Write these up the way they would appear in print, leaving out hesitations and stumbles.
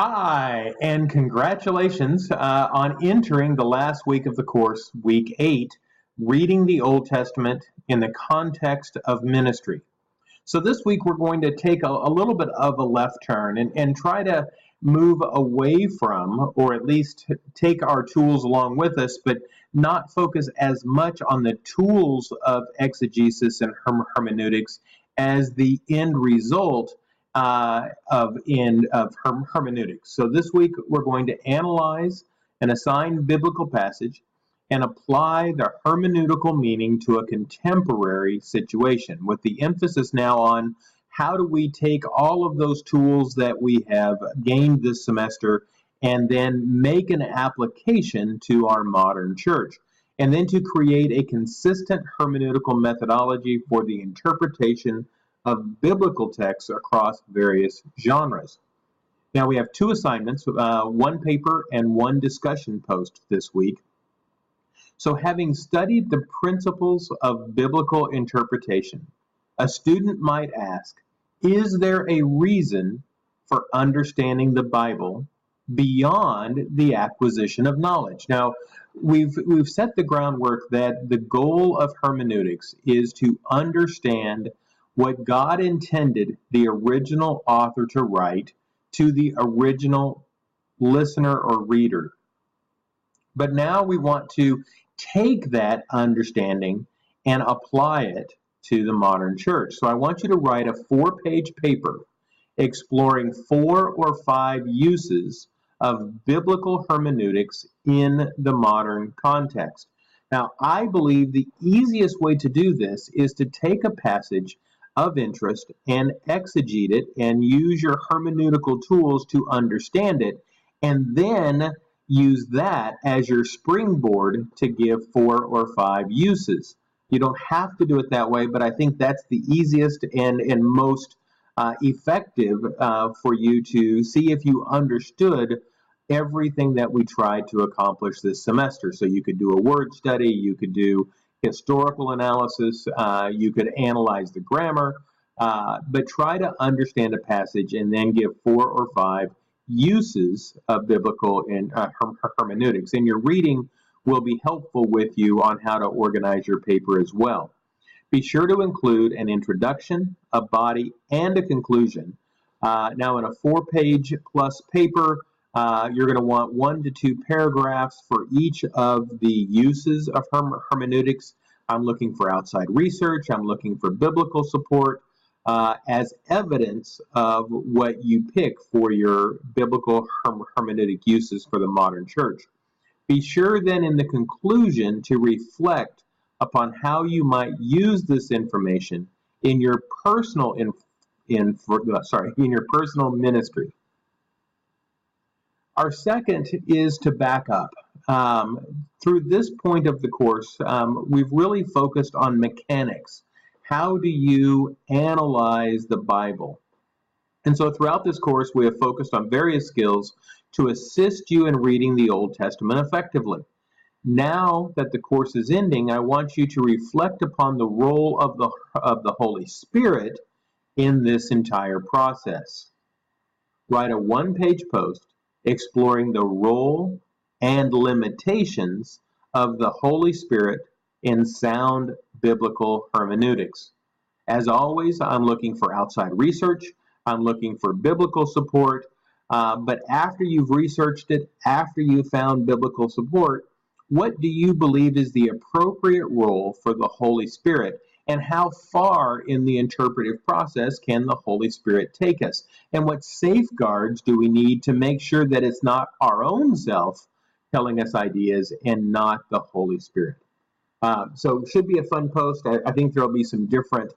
Hi, and congratulations on entering the last week of the course, week 8, reading the Old Testament in the context of ministry. So this week we're going to take a little bit of a left turn and try to move away from, or at least take our tools along with us, but not focus as much on the tools of exegesis and hermeneutics as the end result of hermeneutics. So this week we're going to analyze an assigned biblical passage and apply the hermeneutical meaning to a contemporary situation, with the emphasis now on how do we take all of those tools that we have gained this semester and then make an application to our modern church, and then to create a consistent hermeneutical methodology for the interpretation of biblical texts across various genres. Now we have two assignments, one paper and one discussion post this week. So having studied the principles of biblical interpretation, a student might ask, is there a reason for understanding the Bible beyond the acquisition of knowledge? Now, we've set the groundwork that the goal of hermeneutics is to understand what God intended the original author to write to the original listener or reader. But now we want to take that understanding and apply it to the modern church. So I want you to write a 4-page paper exploring 4 or 5 uses of biblical hermeneutics in the modern context. Now, I believe the easiest way to do this is to take a passage of interest and exegete it and use your hermeneutical tools to understand it, and then use that as your springboard to give 4 or 5 uses. You don't have to do it that way, but I think that's the easiest and most effective for you to see if you understood everything that we tried to accomplish this semester. So you could do a word study, you could do historical analysis, you could analyze the grammar, but try to understand a passage and then give 4 or 5 uses of biblical hermeneutics. And your reading will be helpful with you on how to organize your paper as well. Be sure to include an introduction, a body, and a conclusion. Now in a 4-page plus paper, you're going to want 1 to 2 paragraphs for each of the uses of hermeneutics. I'm looking for outside research. I'm looking for biblical support as evidence of what you pick for your biblical hermeneutic uses for the modern church. Be sure then in the conclusion to reflect upon how you might use this information in your personal personal ministry. Our second is to back up. Through this point of the course, we've really focused on mechanics. How do you analyze the Bible? And so throughout this course, we have focused on various skills to assist you in reading the Old Testament effectively. Now that the course is ending, I want you to reflect upon the role of the Holy Spirit in this entire process. Write a 1-page post exploring the role and limitations of the Holy Spirit in sound biblical hermeneutics. As always, I'm looking for outside research. I'm looking for biblical support. But after you've researched it, after you've found biblical support, what do you believe is the appropriate role for the Holy Spirit? And how far in the interpretive process can the Holy Spirit take us? And what safeguards do we need to make sure that it's not our own self telling us ideas and not the Holy Spirit? So it should be a fun post. I think there'll be some different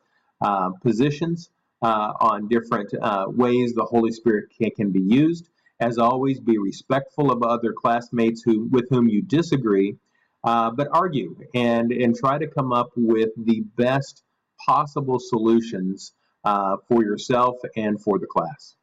positions on different ways the Holy Spirit can be used. As always, be respectful of other classmates with whom you disagree, but argue and try to come up with the best possible solutions for yourself and for the class.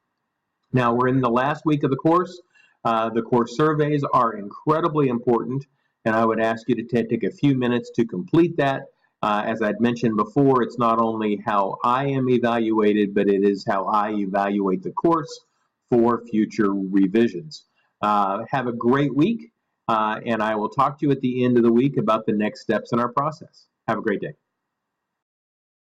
Now, we're in the last week of the course. The course surveys are incredibly important, and I would ask you to take a few minutes to complete that. As I'd mentioned before, it's not only how I am evaluated, but it is how I evaluate the course for future revisions. Have a great week, and I will talk to you at the end of the week about the next steps in our process. Have a great day.